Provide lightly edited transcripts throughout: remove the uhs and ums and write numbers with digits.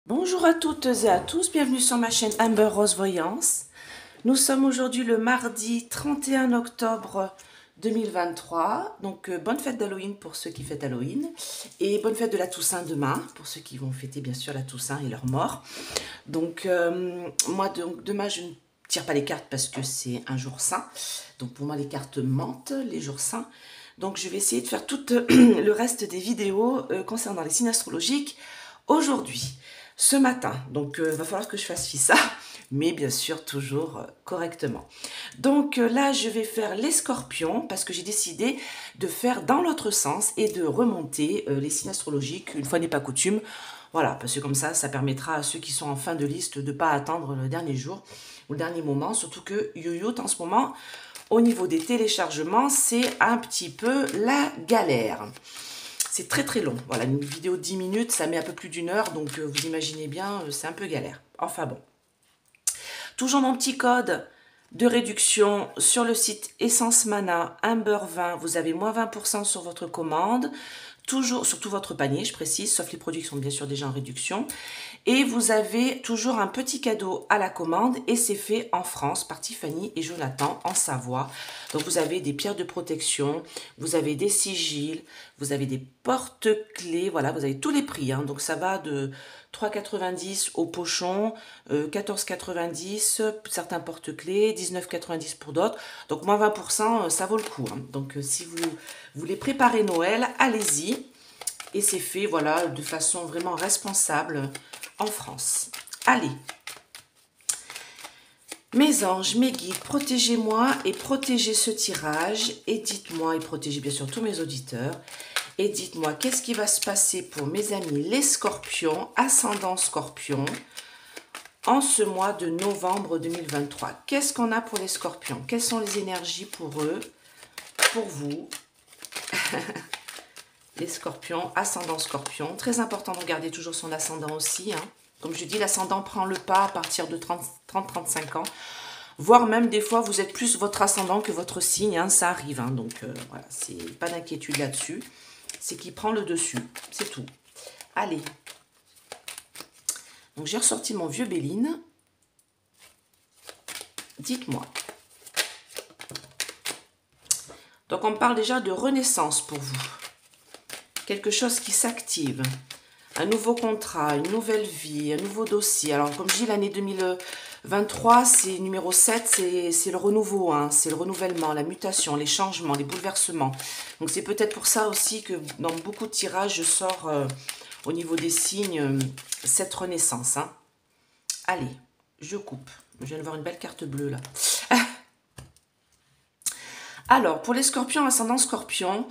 Bonjour à toutes et à tous, bienvenue sur ma chaîne Amber Rose Voyance. Nous sommes aujourd'hui le mardi 31 octobre 2023, donc bonne fête d'Halloween pour ceux qui fêtent Halloween et bonne fête de la Toussaint demain pour ceux qui vont fêter bien sûr la Toussaint et leur mort. Donc moi demain je ne tire pas les cartes parce que c'est un jour saint, donc pour moi les cartes mentent les jours saints. Donc je vais essayer de faire tout le reste des vidéos concernant les signes astrologiques aujourd'hui. Ce matin, donc va falloir que je fasse fi ça, mais bien sûr toujours correctement. Donc là, je vais faire les scorpions parce que j'ai décidé de faire dans l'autre sens et de remonter les signes astrologiques, une fois n'est pas coutume. Voilà, parce que comme ça permettra à ceux qui sont en fin de liste de ne pas attendre le dernier jour ou le dernier moment, surtout que YoYo en ce moment, au niveau des téléchargements, c'est un petit peu la galère. C'est très très long. Voilà, une vidéo de 10 minutes, ça met un peu plus d'une heure, donc vous imaginez bien, c'est un peu galère. Enfin bon. Toujours mon petit code de réduction sur le site Essence Mana Amber 20. Vous avez moins 20% sur votre commande. Toujours, sur tout votre panier, je précise, sauf les produits qui sont bien sûr déjà en réduction. Et vous avez toujours un petit cadeau à la commande et c'est fait en France par Tiffany et Jonathan en Savoie. Donc vous avez des pierres de protection, vous avez des sigils, vous avez des porte-clés, voilà, vous avez tous les prix. Hein. Donc ça va de 3,90 au pochon, 14,90 certains porte-clés, 19,90 pour d'autres. Donc moins 20%, ça vaut le coup. Hein. Donc si vous voulez préparer Noël, allez-y. Et c'est fait, voilà, de façon vraiment responsable en France. Allez. Mes anges, mes guides, protégez-moi et protégez ce tirage. Et dites-moi, et protégez bien sûr tous mes auditeurs. Et dites-moi, qu'est-ce qui va se passer pour mes amis les scorpions, ascendant scorpion, en ce mois de novembre 2023. Qu'est-ce qu'on a pour les scorpions? Quelles sont les énergies pour eux, pour vous? Les scorpions, ascendant scorpion. Très important de regarder toujours son ascendant aussi. Hein. Comme je dis, l'ascendant prend le pas à partir de 30-35 ans. Voire même des fois, vous êtes plus votre ascendant que votre signe. Hein, ça arrive. Hein, donc voilà, c'est pas d'inquiétude là-dessus. C'est qui prend le dessus. C'est tout. Allez. Donc j'ai ressorti mon vieux Béline. Dites-moi. Donc on parle déjà de renaissance pour vous. Quelque chose qui s'active, un nouveau contrat, une nouvelle vie, un nouveau dossier. Alors, comme je dis, l'année 2023, c'est numéro 7, c'est le renouveau, hein, c'est le renouvellement, la mutation, les changements, les bouleversements. Donc, c'est peut-être pour ça aussi que dans beaucoup de tirages, je sors au niveau des signes cette renaissance. Hein. Allez, je coupe. Je viens de voir une belle carte bleue, là. Alors, pour les scorpions, ascendant scorpion,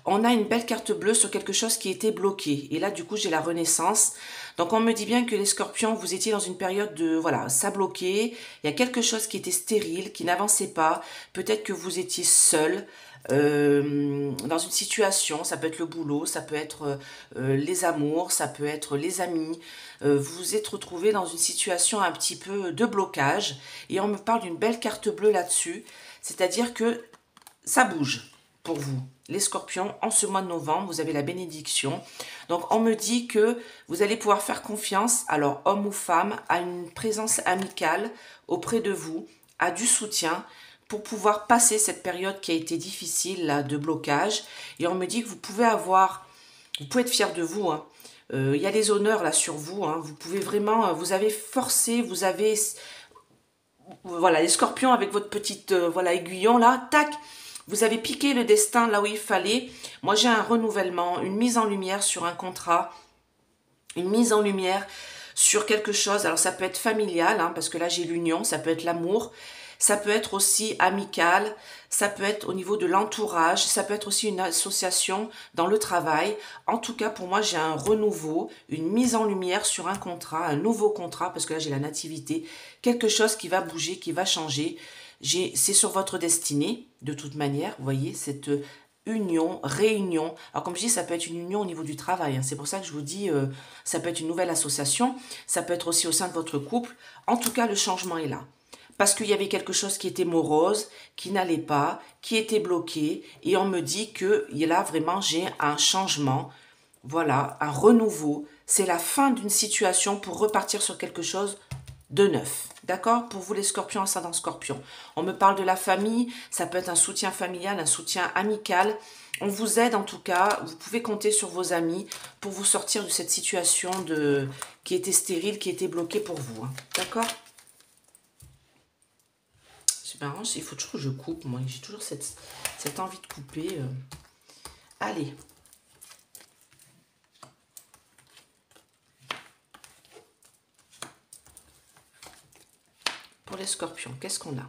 on a une belle carte bleue sur quelque chose qui était bloqué. Et là, du coup, j'ai la renaissance. Donc, on me dit bien que les scorpions, vous étiez dans une période de, voilà, ça bloquait. Il y a quelque chose qui était stérile, qui n'avançait pas. Peut-être que vous étiez seul dans une situation. Ça peut être le boulot, ça peut être les amours, ça peut être les amis. Vous vous êtes retrouvé dans une situation un petit peu de blocage. Et on me parle d'une belle carte bleue là-dessus. C'est-à-dire que ça bouge pour vous. Les scorpions, en ce mois de novembre, vous avez la bénédiction. Donc, on me dit que vous allez pouvoir faire confiance, alors homme ou femme, à une présence amicale auprès de vous, à du soutien pour pouvoir passer cette période qui a été difficile là, de blocage. Et on me dit que vous pouvez être fier de vous. Hein. Il y a les honneurs là sur vous. Hein. Vous pouvez vraiment, vous avez forcé, vous avez, voilà, les scorpions avec votre petite, voilà, aiguillon là, tac. Vous avez piqué le destin là où il fallait. Moi, j'ai un renouvellement, une mise en lumière sur un contrat, une mise en lumière sur quelque chose. Alors, ça peut être familial, hein, parce que là, j'ai l'union, ça peut être l'amour, ça peut être aussi amical, ça peut être au niveau de l'entourage, ça peut être aussi une association dans le travail. En tout cas, pour moi, j'ai un renouveau, une mise en lumière sur un contrat, un nouveau contrat, parce que là, j'ai la nativité, quelque chose qui va bouger, qui va changer. C'est sur votre destinée, de toute manière, vous voyez, cette union, réunion. Alors comme je dis, ça peut être une union au niveau du travail. Hein. C'est pour ça que je vous dis, ça peut être une nouvelle association, ça peut être aussi au sein de votre couple. En tout cas, le changement est là. Parce qu'il y avait quelque chose qui était morose, qui n'allait pas, qui était bloqué. Et on me dit que là, vraiment, j'ai un changement, voilà, un renouveau. c'est la fin d'une situation pour repartir sur quelque chose de neuf. D'accord? Pour vous les scorpions, ascendant scorpion. On me parle de la famille, ça peut être un soutien familial, un soutien amical. On vous aide en tout cas, vous pouvez compter sur vos amis pour vous sortir de cette situation qui était stérile, qui était bloquée pour vous. Hein. D'accord? C'est marrant, il faut toujours que je coupe, moi. J'ai toujours cette envie de couper. Allez. Pour les scorpions, qu'est-ce qu'on a?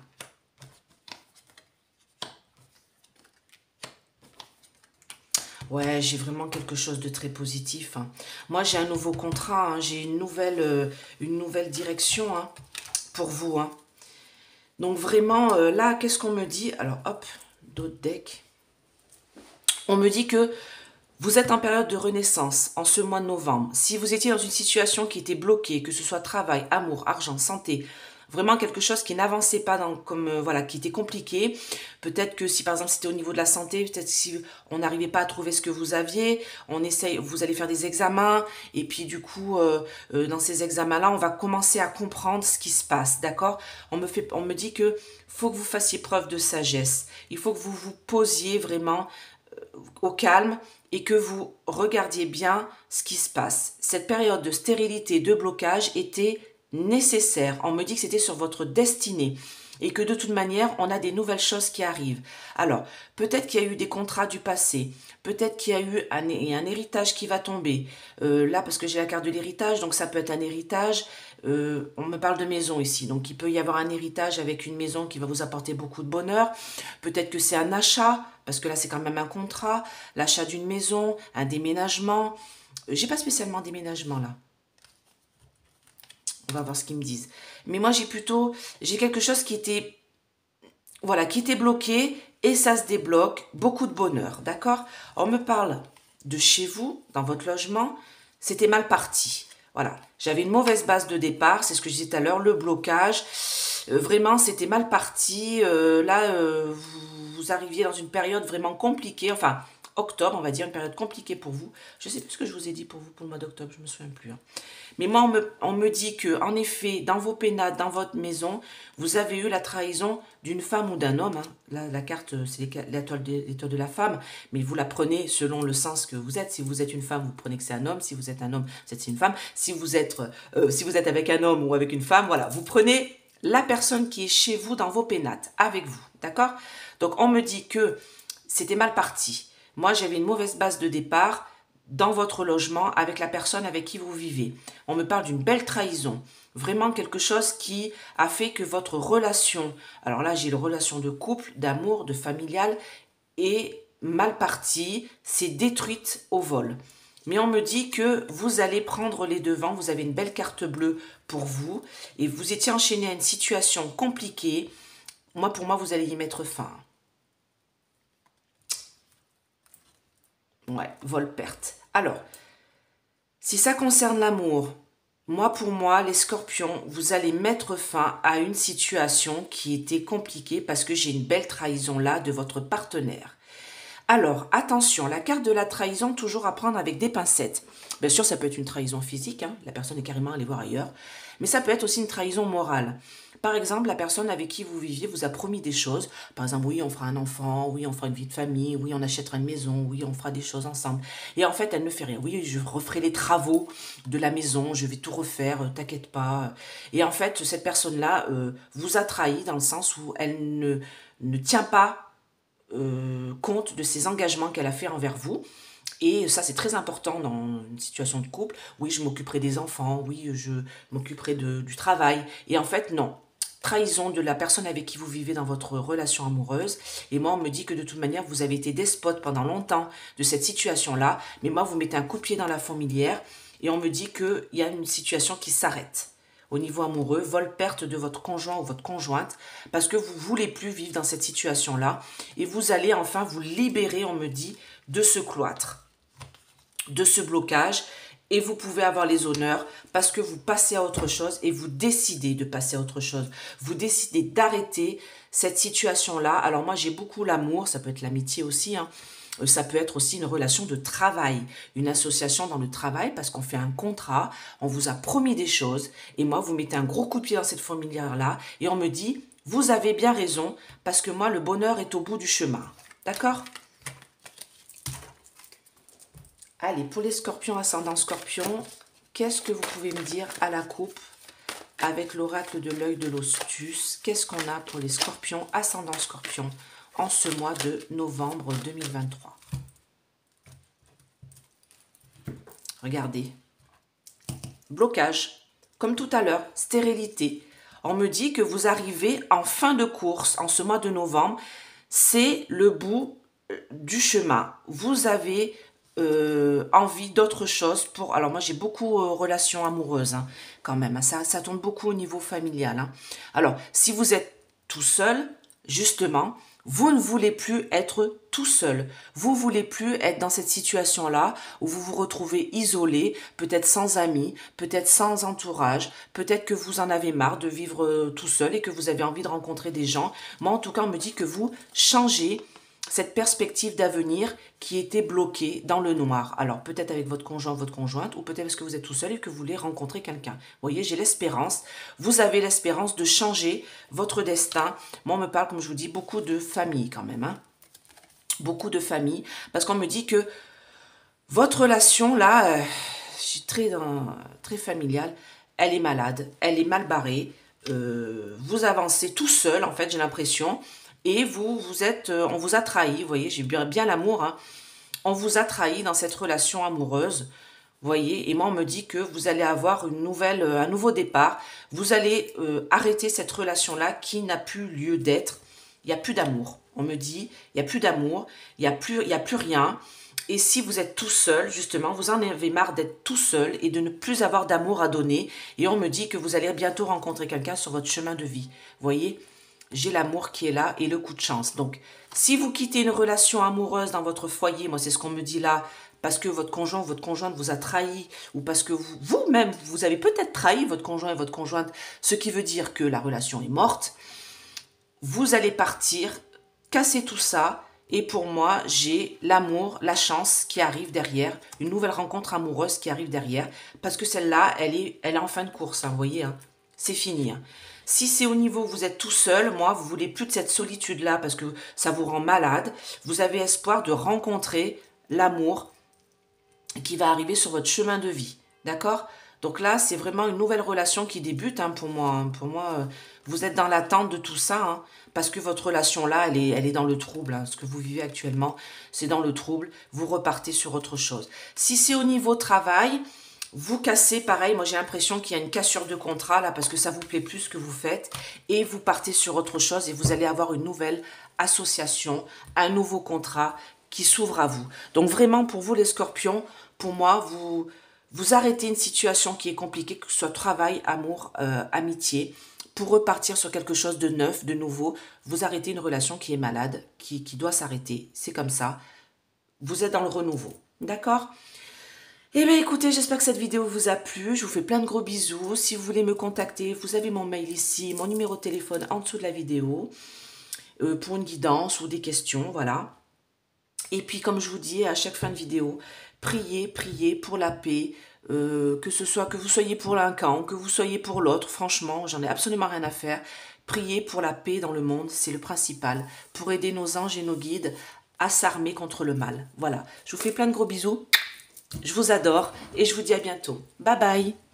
Ouais, j'ai vraiment quelque chose de très positif. Hein. Moi, j'ai un nouveau contrat, hein, j'ai une nouvelle direction hein, pour vous. Hein. Donc vraiment, là, qu'est-ce qu'on me dit? Alors, hop, d'autres decks. On me dit que vous êtes en période de renaissance en ce mois de novembre. Si vous étiez dans une situation qui était bloquée, que ce soit travail, amour, argent, santé, vraiment quelque chose qui n'avançait pas, voilà, qui était compliqué. Peut-être que si par exemple c'était au niveau de la santé, peut-être si on n'arrivait pas à trouver ce que vous aviez, vous allez faire des examens et puis du coup dans ces examens-là, on va commencer à comprendre ce qui se passe, d'accord? On me dit que faut que vous fassiez preuve de sagesse. Il faut que vous vous posiez vraiment au calme et que vous regardiez bien ce qui se passe. Cette période de stérilité, de blocage était nécessaire. On me dit que c'était sur votre destinée et que de toute manière, on a des nouvelles choses qui arrivent. Alors, peut-être qu'il y a eu des contrats du passé, peut-être qu'il y a eu un héritage qui va tomber. Là, parce que j'ai la carte de l'héritage, donc ça peut être un héritage. On me parle de maison ici, donc il peut y avoir un héritage avec une maison qui va vous apporter beaucoup de bonheur. Peut-être que c'est un achat, parce que là, c'est quand même un contrat, l'achat d'une maison, un déménagement. J'ai pas spécialement déménagement là. On va voir ce qu'ils me disent. Mais moi, j'ai quelque chose qui était, voilà, qui était bloqué et ça se débloque. Beaucoup de bonheur, d'accord? On me parle de chez vous, dans votre logement, c'était mal parti. Voilà, j'avais une mauvaise base de départ, c'est ce que je disais tout à l'heure, le blocage. Vraiment, c'était mal parti. Vous arriviez dans une période vraiment compliquée, enfin, octobre, on va dire, une période compliquée pour vous. Je ne sais plus ce que je vous ai dit pour vous pour le mois d'octobre, je ne me souviens plus. Hein. Mais moi, on me dit que, en effet, dans vos pénates, dans votre maison, vous avez eu la trahison d'une femme ou d'un homme. Hein. La carte, c'est l'étoile de la femme, mais vous la prenez selon le sens que vous êtes. Si vous êtes une femme, vous prenez que c'est un homme. Si vous êtes un homme, c'est une femme. Si vous êtes avec un homme ou avec une femme, voilà, vous prenez la personne qui est chez vous dans vos pénates, avec vous, d'accord? Donc, on me dit que c'était mal parti. Moi, j'avais une mauvaise base de départ dans votre logement avec la personne avec qui vous vivez. On me parle d'une belle trahison. Vraiment quelque chose qui a fait que votre relation, alors là, j'ai une relation de couple, d'amour, de familial, est mal partie, c'est détruite au vol. Mais on me dit que vous allez prendre les devants, vous avez une belle carte bleue pour vous, et vous étiez enchaîné à une situation compliquée. Pour moi, vous allez y mettre fin. Ouais, vol-perte. Alors, si ça concerne l'amour, pour moi, les scorpions, vous allez mettre fin à une situation qui était compliquée parce que j'ai une belle trahison là de votre partenaire. Alors, attention, la carte de la trahison, toujours à prendre avec des pincettes. Bien sûr, ça peut être une trahison physique, hein, la personne est carrément allée voir ailleurs, mais ça peut être aussi une trahison morale. Par exemple, la personne avec qui vous viviez vous a promis des choses. Par exemple, oui, on fera un enfant, oui, on fera une vie de famille, oui, on achètera une maison, oui, on fera des choses ensemble. Et en fait, elle ne fait rien. Oui, je referai les travaux de la maison, je vais tout refaire, t'inquiète pas. Et en fait, cette personne-là vous a trahi dans le sens où elle ne tient pas compte de ses engagements qu'elle a fait envers vous. Et ça, c'est très important dans une situation de couple. Oui, je m'occuperai des enfants. Oui, je m'occuperai du travail. Et en fait, non. Trahison de la personne avec qui vous vivez dans votre relation amoureuse. Et moi, on me dit que de toute manière, vous avez été despote pendant longtemps de cette situation-là. Mais moi, vous mettez un coup de pied dans la fourmilière. Et on me dit qu'il y a une situation qui s'arrête. Au niveau amoureux, vol-perte de votre conjoint ou votre conjointe, parce que vous ne voulez plus vivre dans cette situation-là. Et vous allez enfin vous libérer, on me dit, de ce cloître, de ce blocage, et vous pouvez avoir les honneurs parce que vous passez à autre chose et vous décidez de passer à autre chose. Vous décidez d'arrêter cette situation-là. Alors moi, j'ai beaucoup l'amour, ça peut être l'amitié aussi, hein. Ça peut être aussi une relation de travail, une association dans le travail parce qu'on fait un contrat, on vous a promis des choses et moi, vous mettez un gros coup de pied dans cette fourmilière-là et on me dit, vous avez bien raison parce que moi, le bonheur est au bout du chemin. D'accord? Allez, pour les scorpions, ascendant scorpion, qu'est-ce que vous pouvez me dire à la coupe avec l'oracle de l'œil de l'Hostus? Qu'est-ce qu'on a pour les scorpions, ascendant scorpion, en ce mois de novembre 2023? Regardez. Blocage. Comme tout à l'heure, stérilité. On me dit que vous arrivez en fin de course en ce mois de novembre. C'est le bout du chemin. Vous avez envie d'autre chose pour... Alors moi j'ai beaucoup relations amoureuses hein, quand même. Hein. Ça tourne beaucoup au niveau familial. Hein. Alors si vous êtes tout seul, justement, vous ne voulez plus être tout seul. Vous ne voulez plus être dans cette situation-là où vous vous retrouvez isolé, peut-être sans amis, peut-être sans entourage, peut-être que vous en avez marre de vivre tout seul et que vous avez envie de rencontrer des gens. Moi, en tout cas, on me dit que vous changez cette perspective d'avenir qui était bloquée dans le noir. Alors, peut-être avec votre conjoint, votre conjointe, ou peut-être parce que vous êtes tout seul et que vous voulez rencontrer quelqu'un. Vous voyez, j'ai l'espérance. Vous avez l'espérance de changer votre destin. Moi, on me parle, comme je vous dis, beaucoup de famille quand même. Hein. Beaucoup de famille. Parce qu'on me dit que votre relation, là, je suis très familiale, elle est malade, elle est mal barrée. Vous avancez tout seul, en fait, j'ai l'impression. Et on vous a trahi, vous voyez, j'ai bien l'amour, hein. On vous a trahi dans cette relation amoureuse, vous voyez, et moi on me dit que vous allez avoir un nouveau départ, vous allez arrêter cette relation-là qui n'a plus lieu d'être, il n'y a plus d'amour, on me dit, il n'y a plus d'amour, il n'y a plus rien, et si vous êtes tout seul, justement, vous en avez marre d'être tout seul et de ne plus avoir d'amour à donner, et on me dit que vous allez bientôt rencontrer quelqu'un sur votre chemin de vie, vous voyez. J'ai l'amour qui est là et le coup de chance. Donc, si vous quittez une relation amoureuse dans votre foyer, moi c'est ce qu'on me dit là, parce que votre conjoint ou votre conjointe vous a trahi, ou parce que vous-même, vous avez peut-être trahi votre conjoint et votre conjointe, ce qui veut dire que la relation est morte, vous allez partir, casser tout ça, et pour moi, j'ai l'amour, la chance qui arrive derrière, une nouvelle rencontre amoureuse qui arrive derrière, parce que celle-là, elle est en fin de course, hein, vous voyez, hein, c'est fini, hein. Si c'est au niveau où vous êtes tout seul, moi, vous voulez plus de cette solitude-là parce que ça vous rend malade. Vous avez espoir de rencontrer l'amour qui va arriver sur votre chemin de vie. D'accord? Donc là, c'est vraiment une nouvelle relation qui débute hein, pour moi. Hein. Pour moi, vous êtes dans l'attente de tout ça hein, parce que votre relation-là, elle est dans le trouble. Hein. Ce que vous vivez actuellement, c'est dans le trouble. Vous repartez sur autre chose. Si c'est au niveau travail... Vous cassez, pareil, moi j'ai l'impression qu'il y a une cassure de contrat là parce que ça vous plaît plus ce que vous faites et vous partez sur autre chose et vous allez avoir une nouvelle association, un nouveau contrat qui s'ouvre à vous. Donc vraiment pour vous les scorpions, pour moi, vous arrêtez une situation qui est compliquée, que ce soit travail, amour, amitié, pour repartir sur quelque chose de neuf, de nouveau. Vous arrêtez une relation qui est malade, qui doit s'arrêter, c'est comme ça. Vous êtes dans le renouveau, d'accord ? Eh bien écoutez, j'espère que cette vidéo vous a plu, je vous fais plein de gros bisous. Si vous voulez me contacter, vous avez mon mail ici, mon numéro de téléphone en dessous de la vidéo, pour une guidance ou des questions, voilà. Et puis comme je vous dis à chaque fin de vidéo, priez pour la paix, que vous soyez pour l'un camp, que vous soyez pour l'autre, franchement, j'en ai absolument rien à faire. Priez pour la paix dans le monde, c'est le principal, pour aider nos anges et nos guides à s'armer contre le mal. Voilà, je vous fais plein de gros bisous. Je vous adore et je vous dis à bientôt. Bye bye.